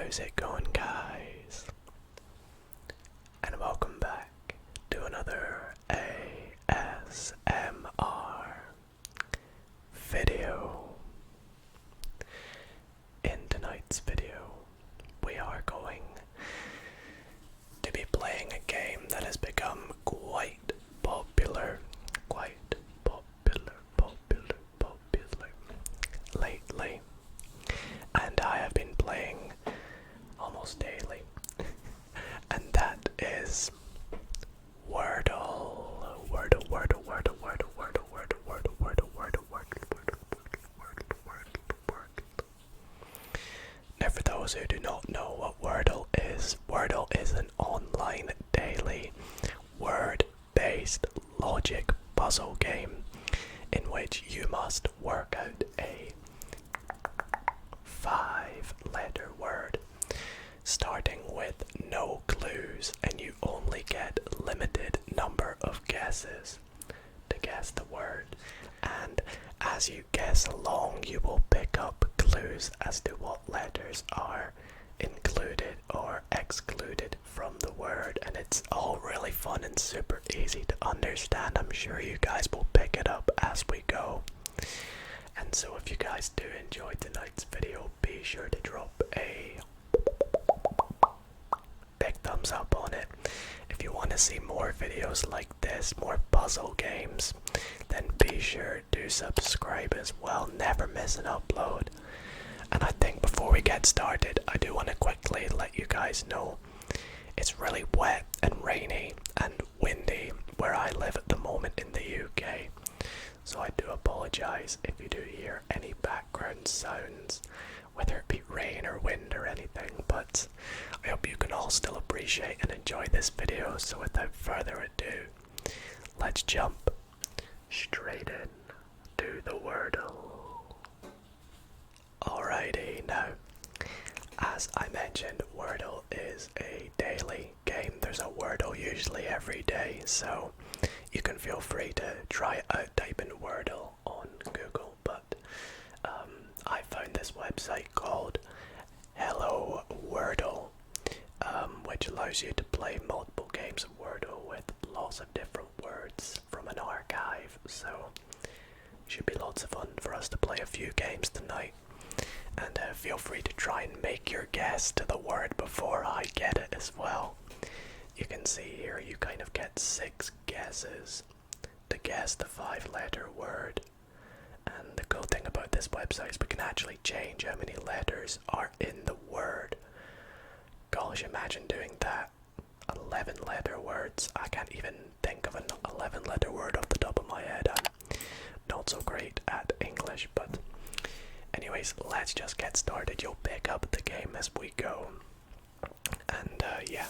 How's it going, guys? And welcome back to another ASMR video. In tonight's video, we are going to be playing a game that has become quite popular lately, and I have been playing almost daily, and that is Wordle. Now, for those who do not know what Wordle is an online daily word-based logic puzzle game in which you must work out a 5-letter word, starting with no clues, and you only get limited number of guesses to guess the word. And as you guess along, you will pick up clues as to what letters are included or excluded from the word, and it's all really fun and super easy to understand. I'm sure you guys will pick it up as we go. And so if you guys do enjoy tonight's video, be sure to drop a big thumbs up on it. If you want to see more videos like this, more puzzle games, then be sure to subscribe as well. Never miss an upload. And I think before we get started, I do want to quickly let you guys know it's really wet and rainy and windy where I live at the moment in the UK. So I do apologise if you do hear any background sounds, whether it be rain or wind or anything, but I hope you can all still appreciate and enjoy this video. So without further ado, let's jump straight in to the Wordle. Alrighty, now, as I mentioned, Wordle is a daily game. There's a Wordle usually every day, so you can feel free to try it out, type in Wordle on Google, but I found this website called Hello Wordle, which allows you to play multiple games of Wordle with lots of different words from an archive, so it should be lots of fun for us to play a few games tonight. And feel free to try and make your guess to the word before I get it as well. You can see here you kind of get 6 guesses to guess the 5-letter word. And the cool thing about this website is we can actually change how many letters are in the word. Gosh, imagine doing that. 11-letter words. I can't even think of an 11-letter word off the top of my head. I'm not so great at English, but anyways, let's just get started. You'll pick up the game as we go. And yeah.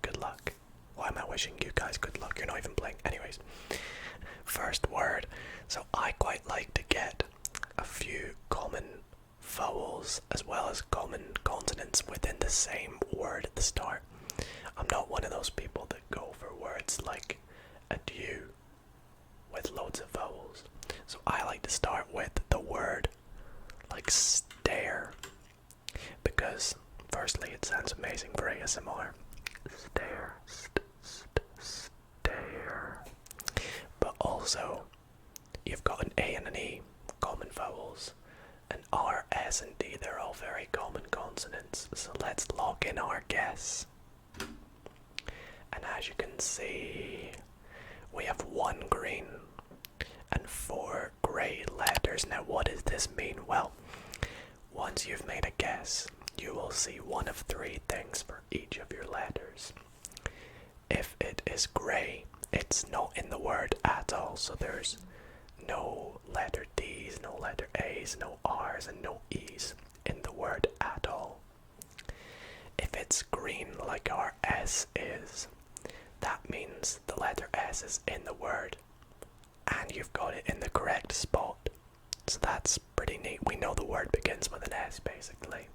Good luck. Why am I wishing you guys good luck? You're not even playing. Anyways, first word. So I quite like to get a few common vowels as well as common consonants within the same word at the start. I'm not one of those people that go for words like adieu with loads of vowels. So I like to start with the word like stare, because firstly it sounds amazing for ASMR. Stare, stare. But also you've got an A and an E, common vowels, an R, S and D, they're all very common consonants. So let's lock in our guess. And as you can see, we have 1 green and 4 grey letters. Now what does this mean? Well, once you've made a guess, you will see one of 3 things for each of your letters. If it is grey, it's not in the word at all, so there's no letter D's, no letter A's, no R's and no E's in the word at all. If it's green like our S is, that means the letter S is in the word and you've got it in the correct spot. So that's pretty neat. We know the word begins with an S basically.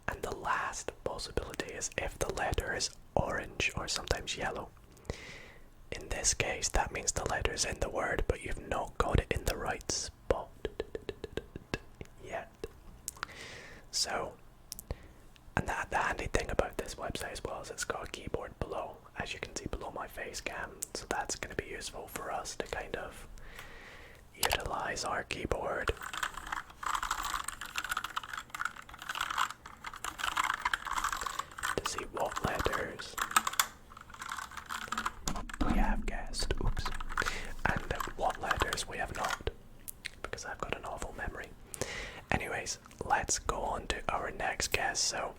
And the last possibility is if the letter is orange or sometimes yellow. In this case, that means the letter's in the word, but you've not got it in the right spot yet. So, and the handy thing about this website as well is it's got a keyboard below, as you can see below my face cam. So that's going to be useful for us to kind of utilize our keyboard. To see what letters we have guessed. Oops. And what letters we have not. Because I've got an awful memory. Anyways, let's go on to our next guess. So,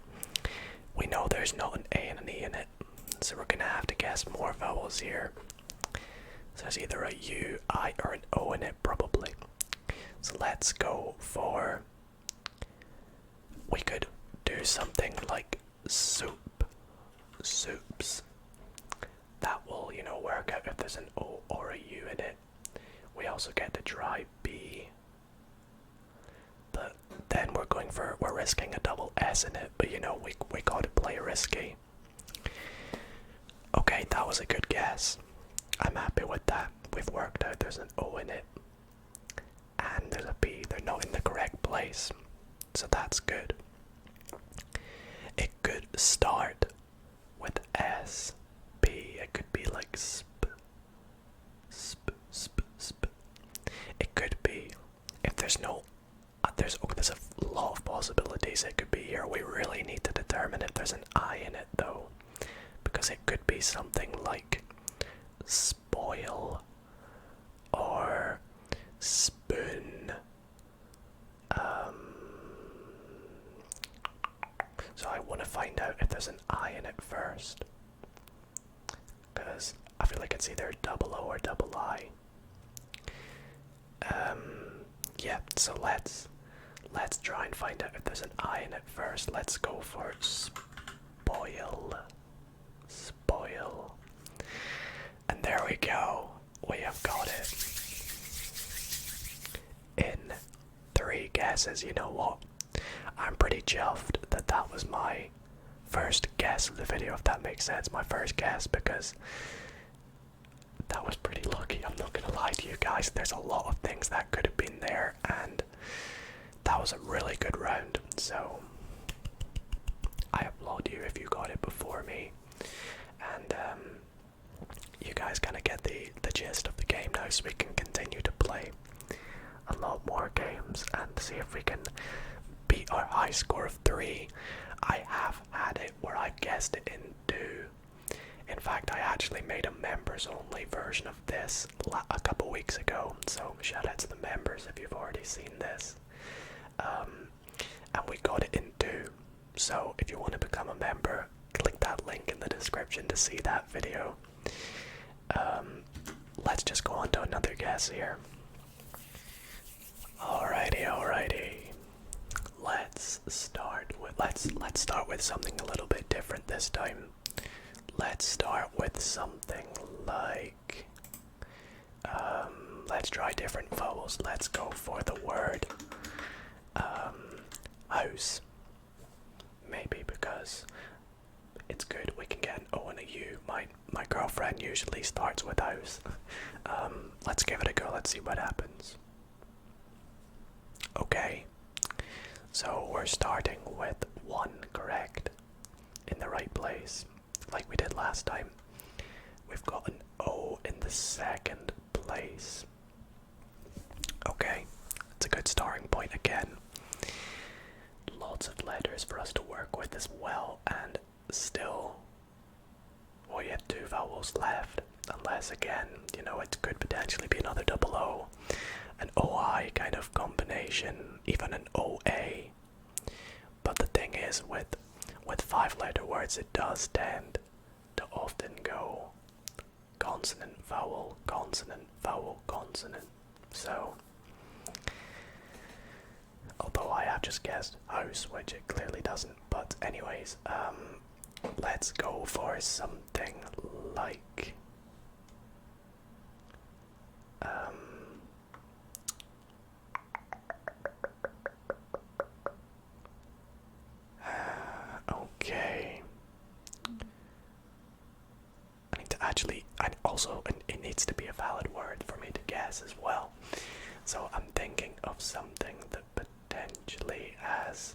we know there's not an A and an E in it. So we're going to have to guess more vowels here. So there's either a U, I, or an O in it, probably. So let's go for... We could do something like soup. Soups. That will, you know, work out if there's an O or a U in it. We also get to try B. But then we're risking a double S in it. But you know, we gotta play risky. Okay, that was a good guess. I'm happy with that. We've worked out there's an O in it. And there's a B. They're not in the correct place. So that's good. It could start with S, B. It could be like sp, sp, sp, sp. It could be, if there's no, there's a lot of possibilities it could be here. We really need to determine if there's an I in it though. Because it could be something like spoil or spoon. So I want to find out if there's an I in it first. Because I feel like it's either double O or double I. Yeah, so let's try and find out if there's an I in it first. Let's go for spoil. Spoil. And there we go. We have got it. In 3 guesses. You know what? I'm pretty chuffed that that was my first guess of the video, if that makes sense. My first guess, because that was pretty lucky. I'm not gonna lie to you guys. There's a lot of things that could have been there, and that was a really good round. So I applaud you if you got it before me. And you guys kind of get the gist of the game now, so we can continue to play a lot more games and see if we can beat our high score of 3. I have had it where I guessed it in 2. In fact, I actually made a members only version of this a couple weeks ago, so shout out to the members if you've already seen this. And we got it in 2. So if you want to become a member, click that link in the description to see that video. Let's just go on to another guess here. Alrighty. Let's start with something a little bit different this time. Let's start with something like let's try different vowels. Let's go for the word house. Maybe because it's good we can get an O and a U. My girlfriend usually starts with house. Let's give it a go. Let's see what happens. Okay, so we're starting with 1 correct in the right place, like we did last time. We've got an O in the 2nd place. Okay, it's a good starting point again. Lots of letters for us to work with as well, and still we have 2 vowels left, unless again, you know, it could potentially be another double O, an OI kind of combination, even an OA. But the thing is, with 5-letter words, it does tend to often go consonant, vowel, consonant, vowel, consonant. So, although I have just guessed house, which it clearly doesn't. But anyways, let's go for something like okay. I need to actually, it needs to be a valid word for me to guess as well. So I'm thinking of something that potentially has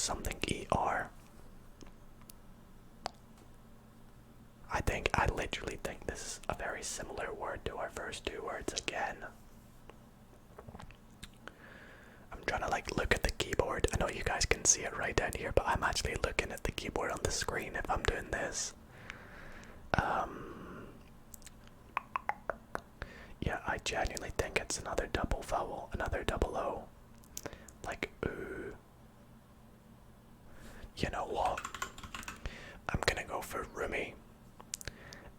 something ER. I literally think this is a very similar word to our first two words again. I'm trying to like look at the keyboard. I know you guys can see it right down here, but I'm actually looking at the keyboard on the screen if I'm doing this. Yeah, I genuinely think it's another double vowel, another double O. Like ooh. You know what? I'm gonna go for roomy.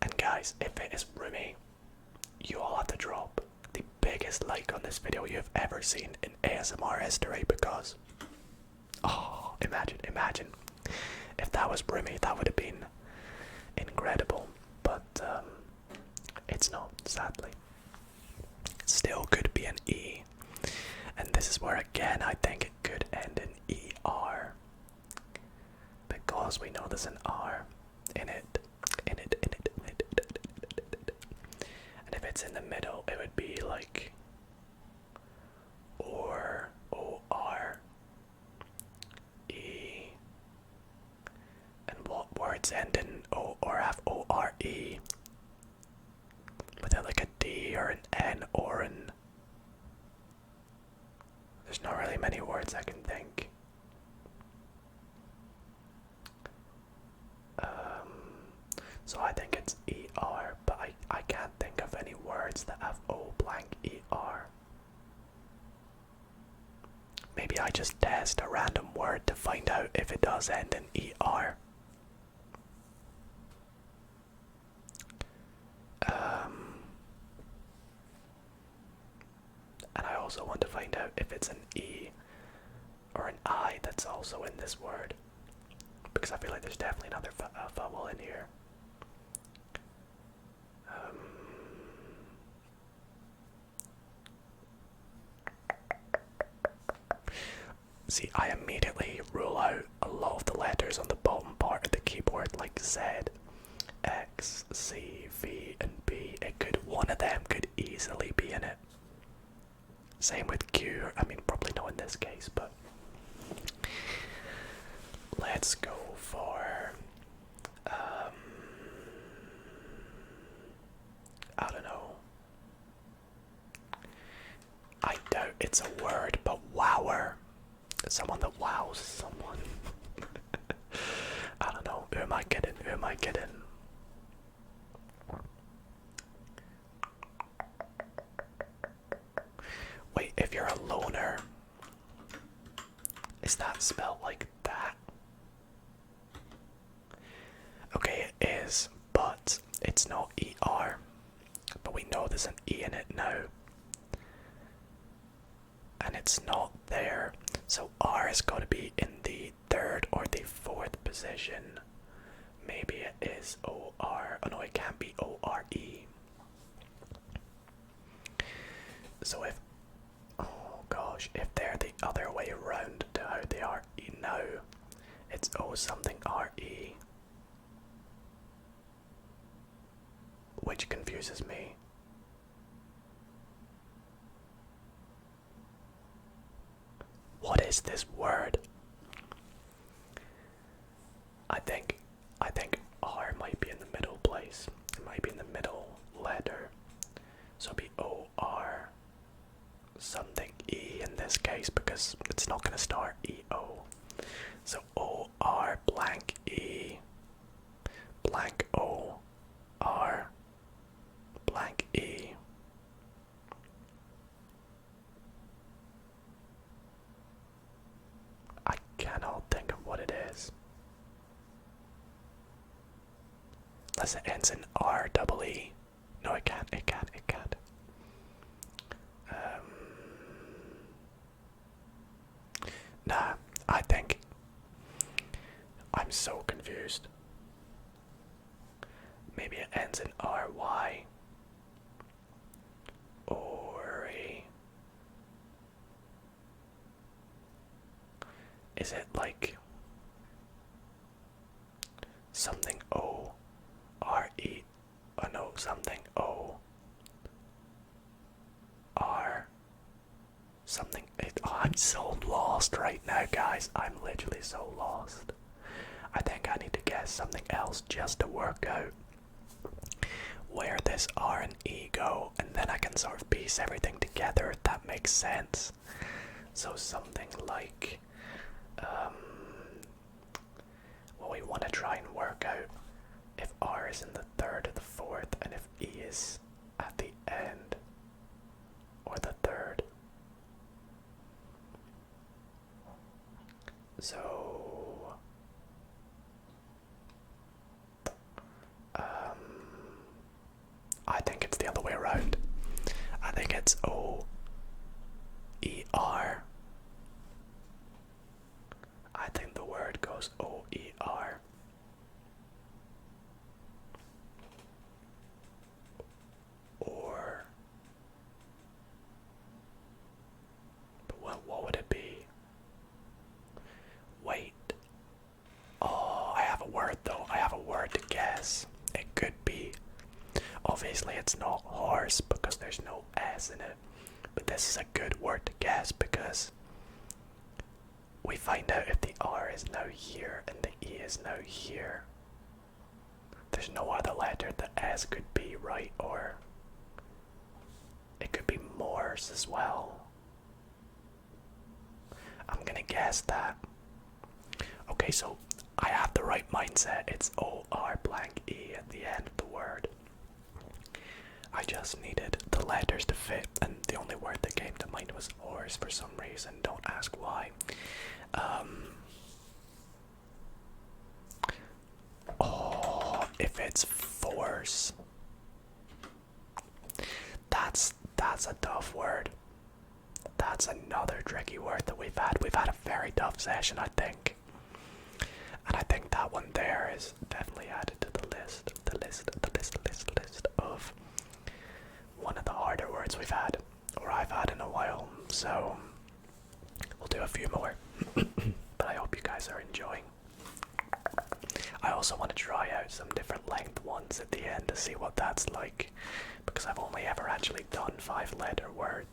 And guys, if it is roomy, you all have to drop the biggest like on this video you've ever seen in ASMR history, because oh, imagine if that was roomy, that would have been incredible. But it's not, sadly. It still could be an E, and this is where again I think it could end in ER, because we know there's an R in it. And if it's in the middle, it would be like or O-R E. And what words end in O or have O-R-E? Without like a D or an N or an... There's not really many words I can think. So I think it's ER, but I can't think of any words that have O blank ER. Maybe I just test a random word to find out if it does end in ER. And I also want to find out if it's an E or an I that's also in this word, because I feel like there's definitely another vowel in here. See, I immediately rule out a lot of the letters on the bottom part of the keyboard, like Z, X, C, V, and B. One of them could easily be in it. Same with Q. I mean, probably not in this case, but let's go for I don't know. I doubt it's a word, but wower. Someone that wows someone. I don't know. Who am I kidding? Wait, if you're a loner, is that spelled like that? Okay, it is, but it's not ER. But we know there's an E in it now. And it's not there. So R has got to be in the third or the fourth position. Maybe it is O-R. Oh no, it can't be O-R-E. So if, oh gosh, if they're the other way around to how they are now, it's O something R-E. Which confuses me. What is this word? I think R might be in the middle place. It might be in the middle letter. So it'll be O-R something E in this case, because it's not going to start E-O. So O-R blank E blank O-R blank E. I cannot think of what it is. Unless it ends in R-double-E. No, it can't. Nah, I think I'm so confused. Maybe it ends in R-Y. Or is it like something O-R-E? Oh no, something O-R something. Oh, I'm so lost. lost right now, guys. I'm literally so lost. I think I need to guess something else just to work out where this R and E go, and then I can sort of piece everything together, if that makes sense. So something like, well, we want to try and work out if R is in the third or the fourth, and if E is at the end or the third. So, I think it's the other way around. I think it's O, E, R. I think the word goes O, E, R. Or, but what would it be? Wait. Oh, I have a word though. I have a word to guess. It could be. Obviously, it's not horse because there's no S in it. But this is a good word to guess because we find out if the R is now here and the E is now here. There's no other letter the S could be, right? Or it could be Morse as well. I'm gonna guess that. Okay, so I have the right mindset. It's O-R blank E at the end of the word. I just needed the letters to fit, and the only word that came to mind was horse for some reason. Don't ask why. Oh, if it's force, that's a tough word. That's another tricky word that we've had. We've had a very tough session, I think. And I think that one there is definitely added to the list of one of the harder words we've had, or I've had in a while. So we'll do a few more. But I hope you guys are enjoying. I also want to try out some different length ones at the end to see what that's like, because I've only ever actually done 5-letter words.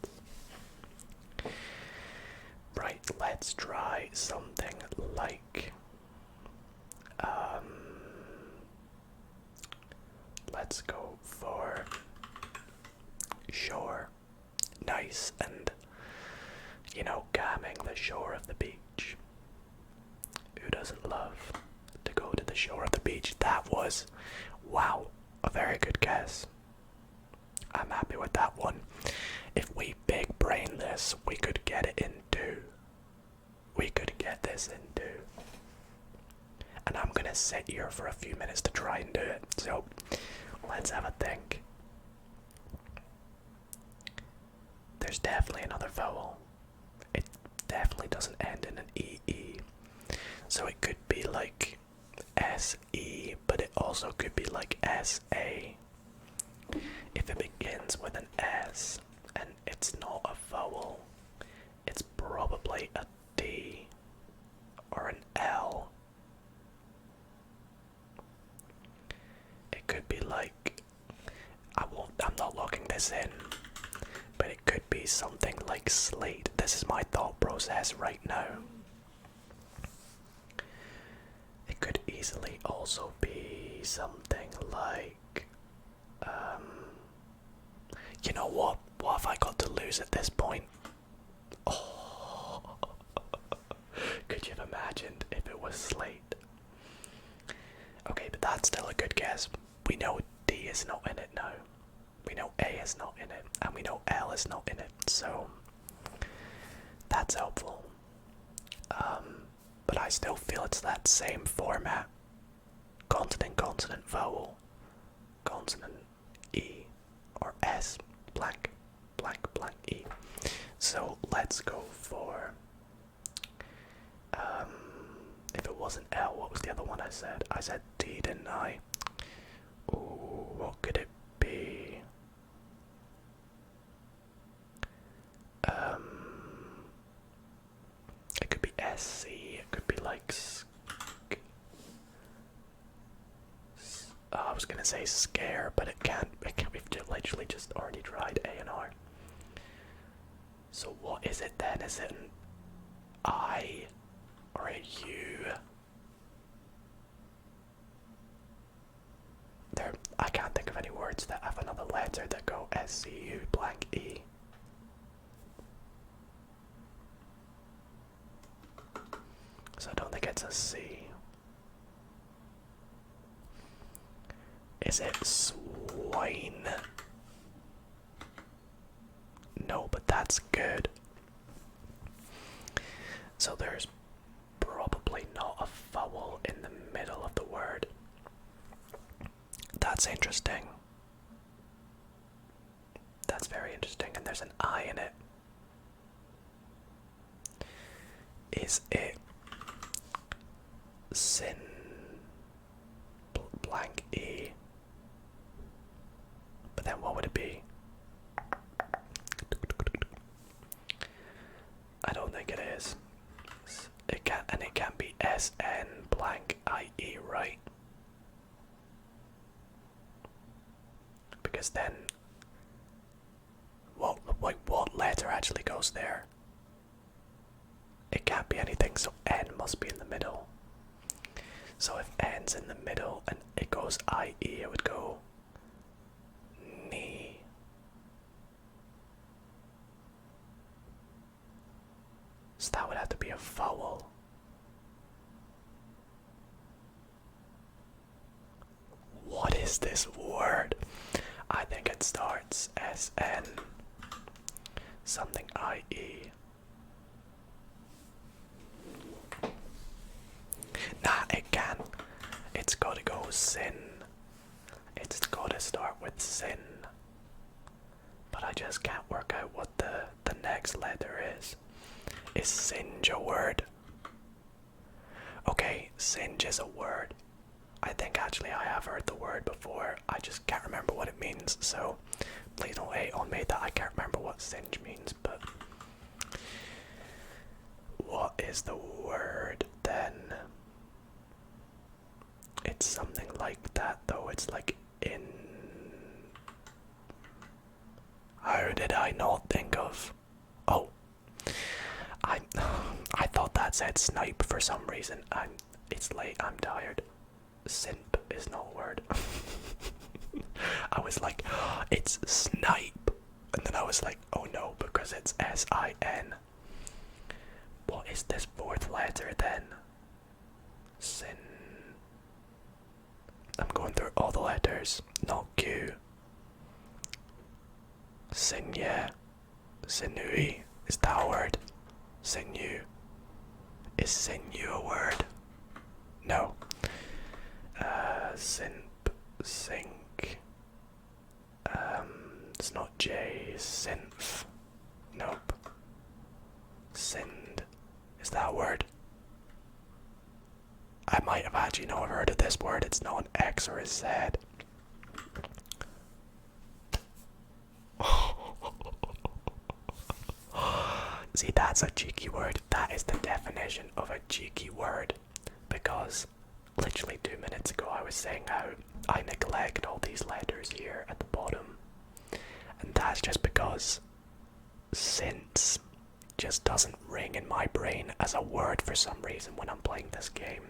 Right, let's try something like, let's go for shore. Nice and, you know, calming, the shore of the beach. Who doesn't love to go to the shore of the beach? That was, wow, a very good guess. I'm happy with that one. If we big brain this, we could get it into. We could get this into. And I'm gonna sit here for a few minutes to try and do it. So, let's have a think. There's definitely another vowel. It definitely doesn't end in an EE. So it could be like SE, but it also could be like SA. If it begins with an S and it's not a vowel, it's probably a D or an L. It could be like, I'm not locking this in, but it could be something like slate. This is my thought process right now. It could easily also be something like, you know what? What have I got to lose at this point? Oh, could you have imagined if it was slate? Okay, but that's still a good guess. We know D is not in it now. We know A is not in it, and we know L is not in it, so that's helpful. But I still feel it's that same format. Consonant, consonant, vowel, consonant, E, or S, blank, blank, blank, E. So let's go for, if it wasn't L, what was the other one I said? I said D, didn't I? Ooh, what could it be? It could be SC, it could be like I was gonna say scare, but it can't, we've literally just already tried A and R. So what is it then? Is it an I or a U. I can't think of any words that have another letter that go SCU blank E. So I don't think it's a C. Is it swine? No, but that's good. So there's probably not a vowel in the middle of the word. That's interesting. That's very interesting, and there's an I in it. Is it sin blank E? But then what would it be? I don't think it is. It can't be SN blank IE, right? Because then what letter actually goes there? It can't be anything, so N must be in the middle. So if N's in the middle and it goes IE, it would go knee. So that would have to be a vowel. What is this word? I think it starts SN something IE. Nah, it can. It's gotta go sin. It's gotta start with sin. But I just can't work out what the next letter is. Is singe a word? Okay, singe is a word. I think actually I have heard the word before. I just can't remember what it means, so please don't hate on me that I can't remember what singe means, but what is the word then? It's something like that though. It's like in... How did I not think of... Oh, I thought that said snipe for some reason. It's late, I'm tired. Simp is not a word. I was like, oh, it's snipe. And then I was like, oh no, because it's S-I-N. What is this fourth letter then? Sin. I'm going through all the letters, not Q. Sinya. Sinui. Is that a word? Sinew. Is sinew a word? No. Simp. Sink. It's not J. Synth. Nope. Sind. Is that a word? I might have actually not heard of this word. It's not an X or a Z. See, that's a cheeky word. That is the definition of a cheeky word. Because literally 2 minutes ago I was saying how I neglect all these letters here at the bottom. And that's just because since just doesn't ring in my brain as a word for some reason when I'm playing this game.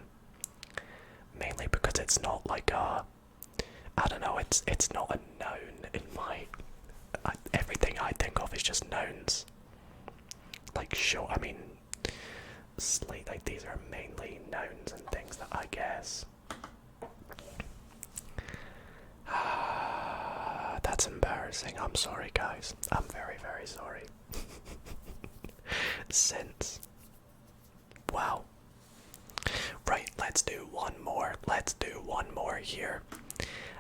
Mainly because it's not like a... I don't know, it's not a noun in my... everything I think of is just nouns. Like, sure, I mean, like these are mainly nouns and things that I guess. That's embarrassing. I'm sorry, guys. I'm very, very sorry. Since. Wow. Right, let's do one more. Let's do one more here.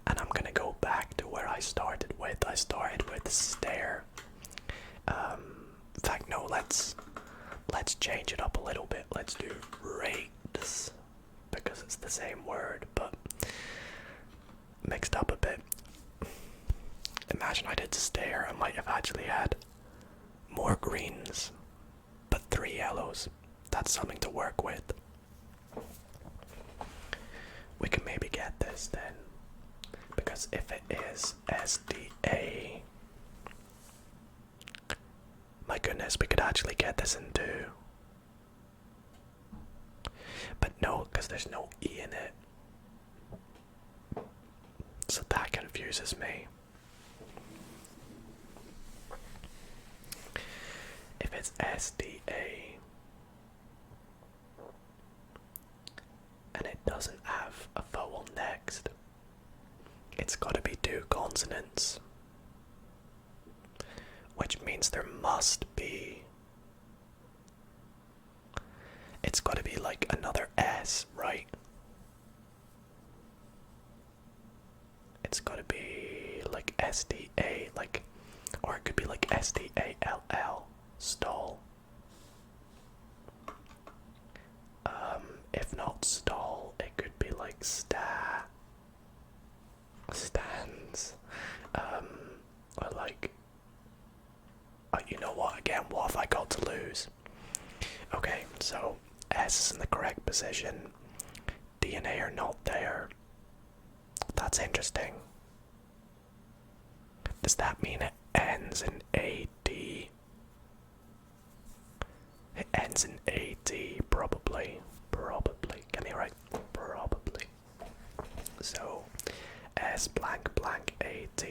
And I'm gonna go back to where I started with. I started with stare. In fact, no, let's change it up a little bit. Let's do rates, because it's the same word, but mixed up a bit. Imagine I did stare, I might have actually had more greens, but 3 yellows. That's something to work with. We can maybe get this then, because if it is SDA, my goodness, we could actually get this into But no, because there's no E in it. So that confuses me. If it's SDA and it doesn't have a vowel next, it's got to be two consonants, which means there must be, it's got to be like another S, right? It's got to be like SDA, like, or it could be like SDALL, stall. If not stall, it could be like stands, or like, you know what, again, what have I got to lose? Okay, so S is in the correct position, D and A are not there. That's interesting. Does that mean it ends in AD? It ends in AD, probably. Probably. Get me right. Probably. So, S blank blank AD.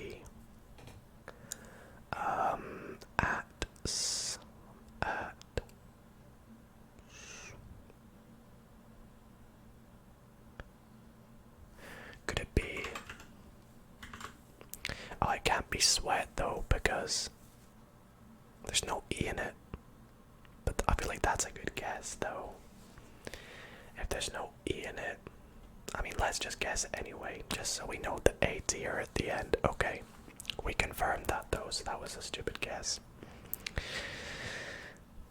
Could it be? Oh, it can't be sweat though, because there's no E in it. But I feel like that's a good guess though. If there's no E in it, I mean, let's just guess it anyway, just so we know the AT are at the end. Okay, we confirmed that though, so that was a stupid guess.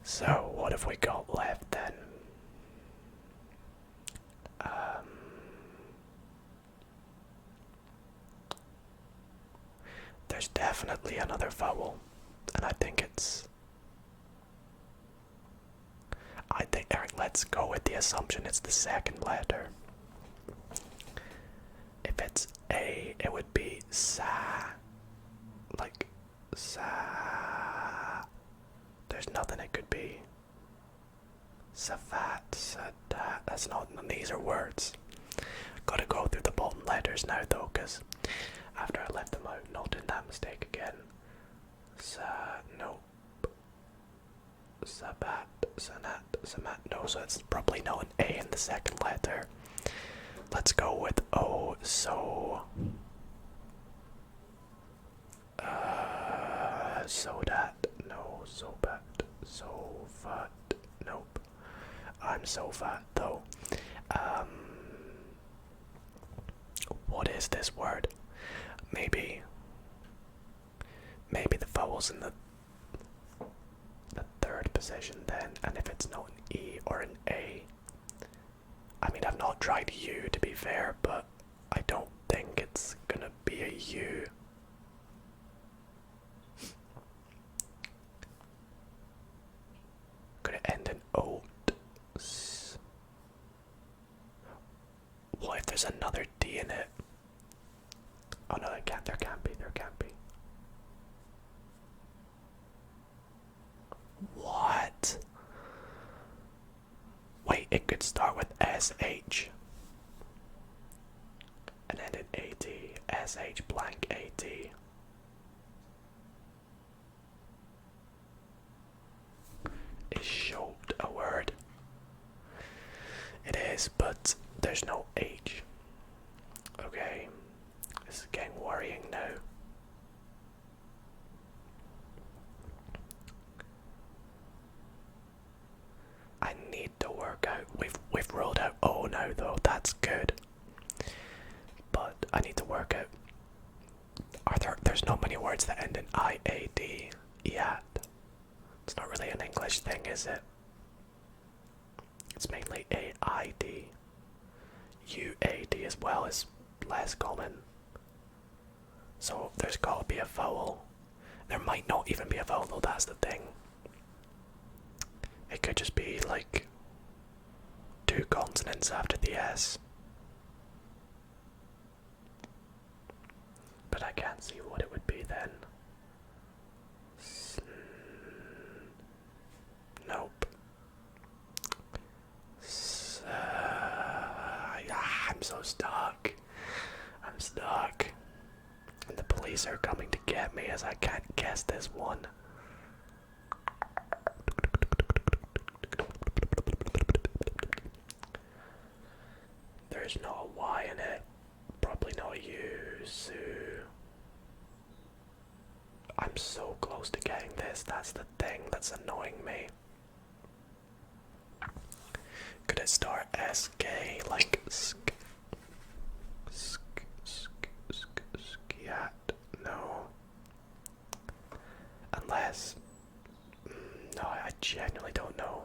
So, what have we got left then? There's definitely another vowel, and I think it's... let's go with the assumption it's the second letter. If it's A, it would be sa. Like, sa. There's nothing it could be. Safat, sadat. That's not, none of these are words. Gotta go through the bottom letters now though, because after I left them out, not doing that mistake again. Nope. Sabat, sanat, samat. No, so it's probably not an A in the second letter. Let's go with O, so... Sodat, no, sobat, sofat, nope. I'm so fat though. What is this word? Maybe the vowel's in the third position then, and if it's not an E or an A, I mean, I've not tried U to be fair, but I don't think it's gonna be a U. Could it end in O? What if there's another D in it? Oh no, there can't be. What? Wait, it could start with SH and end in AT. SH blank AT. Is showed a word? It is, but there's no H. Okay, this is getting worrying now. I need to work out. We've ruled out O now though. That's good. But I need to work out. There's not many words that end in IAD yet. It's not really an English thing, is it? It's mainly AID. UAD as well is less common. So there's got to be a vowel. There might not even be a vowel though, that's the thing. It could just be like two consonants after the S. But I can't see what it would be then. Nope. stuck. I'm stuck. And the police are coming to get me as I can't guess this one. There's no Y in it. Probably no U, Sue. I'm so close to getting this. That's the thing that's annoying me. Could it start SK like sk? Skiat? No. Unless. No, I genuinely don't know.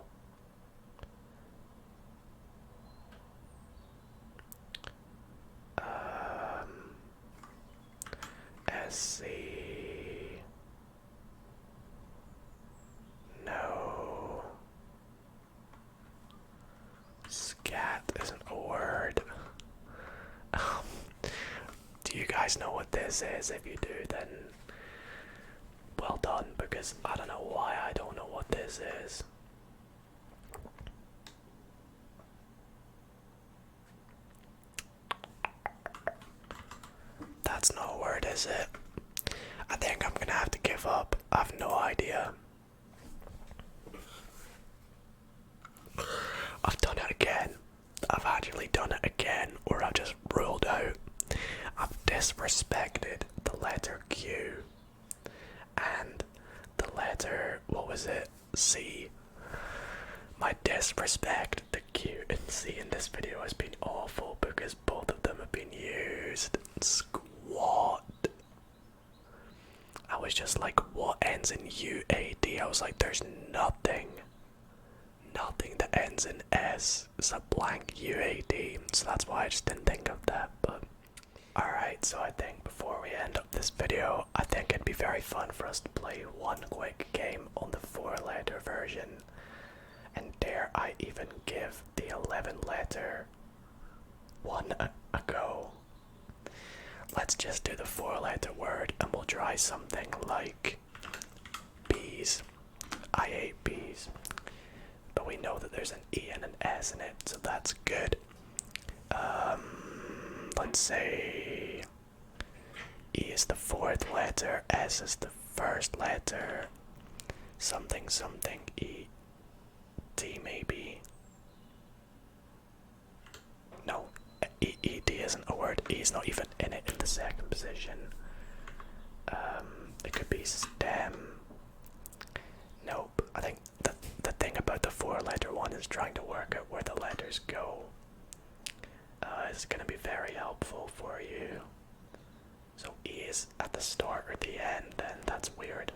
SC. No. Scat isn't a word. Do you guys know what this is? If you do, then well done, because I don't know why I don't know what this is. That's not a word, is it? I think I'm gonna have to give up. I have no idea. I've done it again. I've actually done it again, or I've just ruled out. I've disrespected the letter Q and the letter, what was it, C. My disrespect to Q and C in this video has been awful because both of them have been used. Squat. I was just like, what ends in UAD? I was like, there's nothing that ends in S. It's a blank UAD, so that's why I just didn't think of that. But alright, so I think before we end up this video, I think it'd be very fun for us to play one quick game on the 4-letter version. And dare I even give the 11-letter one a go. Let's just do the 4-letter word and we'll try something like bees. I ate bees. But we know that there's an E and an S in it, so that's good. Let's say E is the 4th letter, S is the 1st letter, something something, E, T maybe. No, E-D isn't a word. E is not even in it in the 2nd position. It could be stem. Nope. I think the thing about the 4-letter one is trying to work out where the letters go. It's going to be very helpful for you. So E is at the start or the end, then that's weird.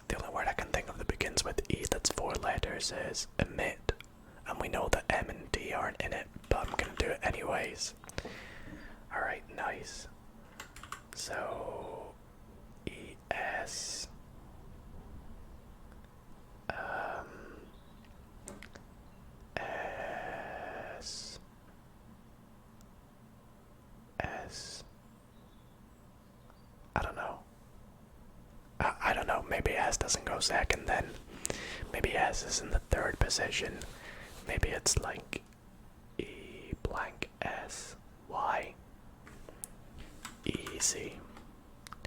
The only word I can think of that begins with E that's 4 letters is emit. And we know that M and D aren't in it, but I'm going to do it anyways. Alright, nice. So, E-S. S. S. I don't know. I don't know, maybe S doesn't go 2nd then. Maybe S is in the 3rd position. Maybe it's like E blank S Y. Easy.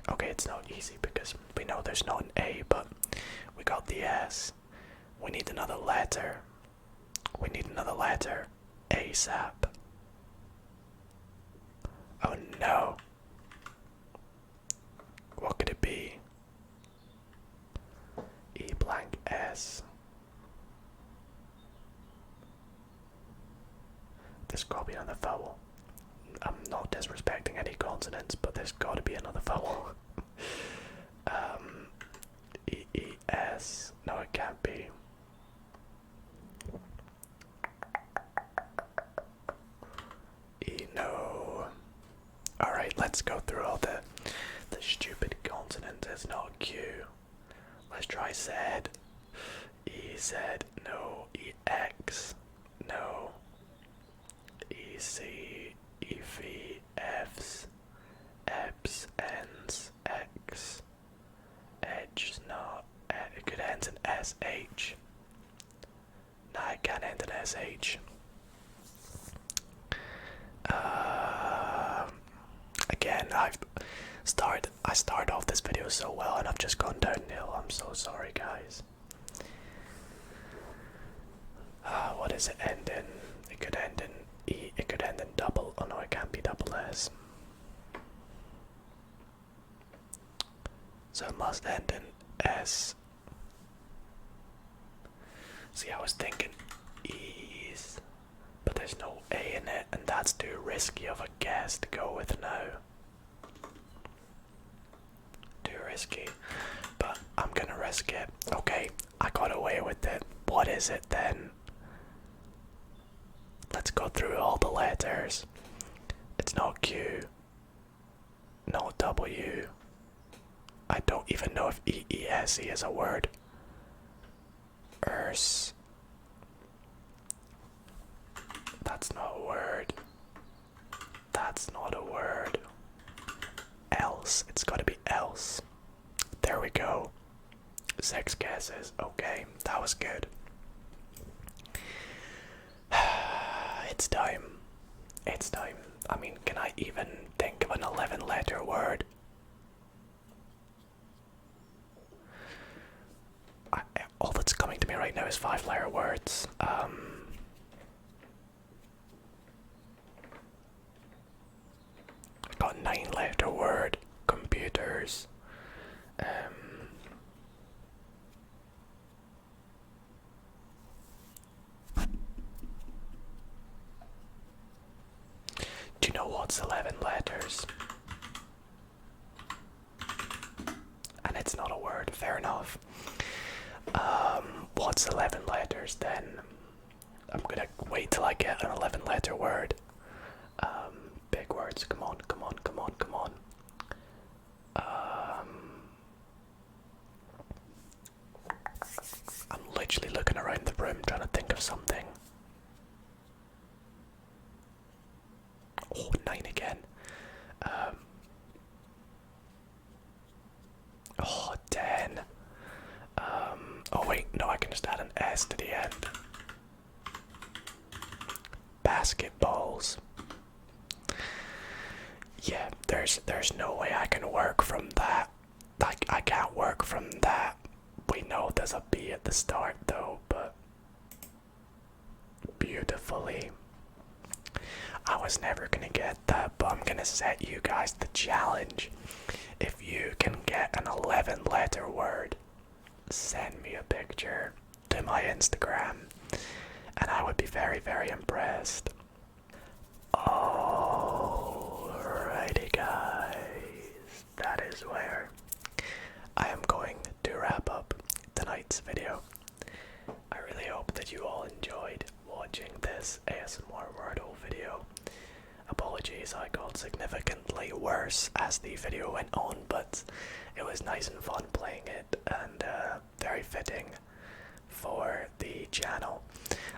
Okay, it's not easy because we know there's not an A, but we got the S. We need another letter. We need another letter. ASAP. Oh no. What could it be? E blank S. There's gotta be another vowel. I'm not disrespecting any consonants, but there's gotta be another vowel. E-E-S. No, it can't be. E, no. Alright, let's go through all the stupid consonants. It's not Q. Let's try Z. E-Z. No. E-X. No. E-C. E-V. F's. Eps. N's. X. Edge. No. It could end in S-H. No, it can't. can't end in SH. Again, I started off this video so well and I've just gone downhill. I'm so sorry, guys. What does it end in? It could end in E, it could end in double. Oh no, it can't be double S. So it must end in S. See, I was thinking E's, but there's no A in it, and that's too risky of a guess to go with now. Too risky, but I'm gonna risk it. Okay, I got away with it. What is it then? Let's go through all the letters. It's not Q, no W. I don't even know if EESE is a word. Ers. That's not a word. That's not a word. Else. It's gotta be else. There we go. 6 guesses. Okay, that was good. It's time. It's time. I mean, can I even think of an 11-letter word? All that's coming to me right now is 5-letter words. I've got a 9-letter word. Computers. Do you know what's 11 letters? And it's not a word, fair enough. What's 11 letters then? I'm gonna wait till I get an 11-letter word. Big words, come on, come on, come on, come on. I'm literally looking around the room trying to think of something. Oh, 9 again. Oh, 10. Oh wait, no, I can just add an S to the end. Basketballs. Yeah, there's no way I can work from that. I can't work from that. We know there's a B at the start though, but beautifully. I was never gonna get that, but I'm gonna set you guys the challenge. If you can get an 11-letter word, send me a picture to my Instagram, and I would be very, very impressed. Alrighty, guys, that is where I am going to wrap up tonight's video. I really hope that you all enjoyed watching this ASMR Wordle video. Apologies, I got significantly worse as the video went on, but it was nice and fun playing it, and very fitting for the channel.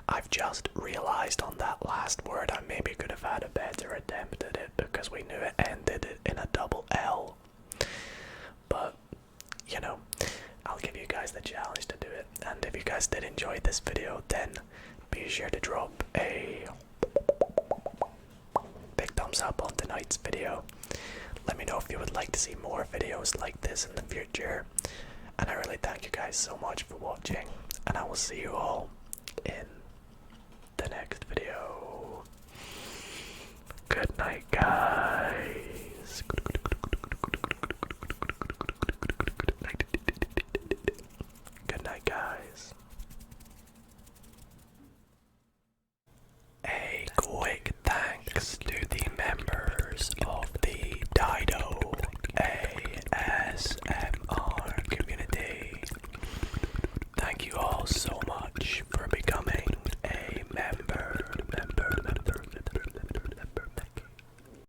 I've just realised on that last word I maybe could have had a better attempt at it because we knew it ended in a double L. But, you know, I'll give you guys the challenge to do it. And if you guys did enjoy this video, then be sure to drop a big thumbs up on tonight's video. Let me know if you would like to see more videos like this in the future. And I really thank you guys so much for watching. And I will see you all in